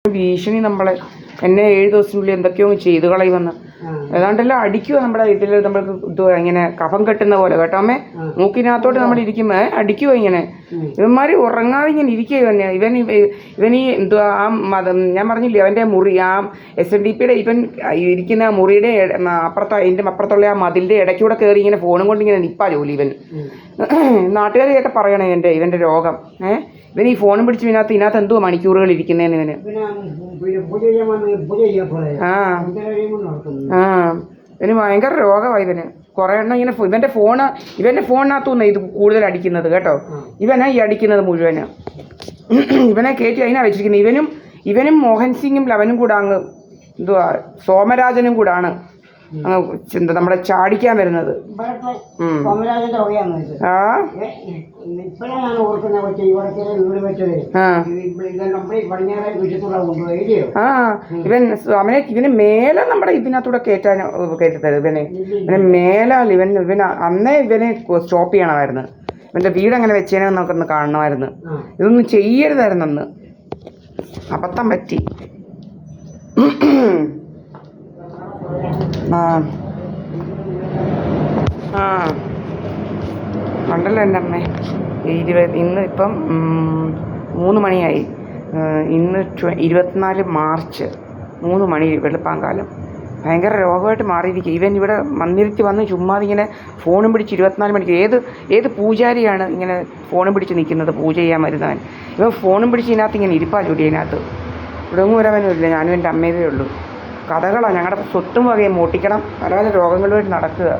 ഭീഷണി നമ്മളെ എന്നെ 7 ദിവസത്തിനുള്ളിൽ എന്തൊക്കെയോ ചെയ്തു കളയുമെന്ന് ഏതാണ്ടെല്ലാം അടിക്കുക നമ്മുടെ വീട്ടിൽ നമ്മൾക്ക് ഇത് ഇങ്ങനെ കഫം കെട്ടുന്ന പോലെ കേട്ടോ അമ്മേ മൂക്കിനകത്തോട്ട് നമ്മൾ ഇരിക്കുമ്പോൾ അടിക്കുക ഇങ്ങനെ ഇവന്മാർ ഉറങ്ങാതെ ഇങ്ങനെ ഇരിക്കുക തന്നെ ഇവൻ ഈ എന്തുവാ ആ ഞാൻ പറഞ്ഞില്ലേ അവൻ്റെ മുറി ആ SNDP ഇവൻ ഇരിക്കുന്ന മുറിയുടെ അതിൻ്റെ അപ്പുറത്തുള്ള ആ മതിലിൻ്റെ ഇടയ്ക്കൂടെ കയറി ഇങ്ങനെ ഫോണും കൊണ്ട് ഇങ്ങനെ നിൽപ്പാ ജോലി ഇവൻ നാട്ടുകാരെയൊക്കെ പറയണേ ഇവൻ്റെ രോഗം ഇവൻ ഈ ഫോണും പിടിച്ച് ഇതിനകത്ത് എന്തോ മണിക്കൂറുകൾ ഇരിക്കുന്നതെന്ന് ഇവന് ഇവന് ഭയങ്കര രോഗമാണ് ഇവന് കുറേ എണ്ണം ഇങ്ങനെ ഇവൻ്റെ ഫോണിനകത്തുനിന്ന് ഇത് കൂടുതൽ അടിക്കുന്നത് കേട്ടോ ഇവനാ ഈ അടിക്കുന്നത് മുഴുവന് ഇവനെ കയറ്റി അതിനാ വെച്ചിരിക്കുന്നത് ഇവനും മോഹൻ സിംഗും ലവനും കൂടെ അങ്ങ് എന്തുവാ സോമരാജനും കൂടാണ് നമ്മുടെ ചാടിക്കാൻ വരുന്നത് ഇവന് മേലെ നമ്മുടെ ഇതിനകത്തൂടെ കയറ്റിത്തരും ഇവനെ മേലാൽ ഇവൻ അന്നേ ഇവനെ സ്റ്റോപ്പ് ചെയ്യണമായിരുന്നു ഇവൻ്റെ വീടങ്ങനെ വെച്ചേനെ നമുക്കൊന്ന് കാണണമായിരുന്നു ഇതൊന്നും ചെയ്യരുതായിരുന്നു അന്ന് അബദ്ധം പറ്റി ഉണ്ടല്ലോ എൻ്റെ അമ്മേ ഇന്ന് ഇപ്പം 3 മണിയായി ഇന്ന് 24 മാർച്ച് 3 മണി വെളുപ്പാങ്കാലം ഭയങ്കര രോഗമായിട്ട് മാറിയിരിക്കുക ഇവൻ ഇവിടെ മന്ദിരത്തിൽ വന്ന് ചുമ്മാതെ ഇങ്ങനെ ഫോണും പിടിച്ച് 24 മണിക്ക് ഏത് പൂജാരിയാണ് ഇങ്ങനെ ഫോണും പിടിച്ച് നിൽക്കുന്നത് പൂജ ചെയ്യാൻ വരുന്നവൻ ഇവൻ ഫോണും പിടിച്ച് ഇതിനകത്ത് ഇങ്ങനെ ഇരിപ്പാ ജോലി അതിനകത്ത് ഇവിടെ ഒന്നും വരവനുമില്ല ഞാനും എൻ്റെ അമ്മയതേ ഉള്ളൂ കഥകളാണ് ഞങ്ങളുടെ സ്വത്തും വകയും മോട്ടിക്കണം പല പല രോഗങ്ങളുമായിട്ട് നടക്കുക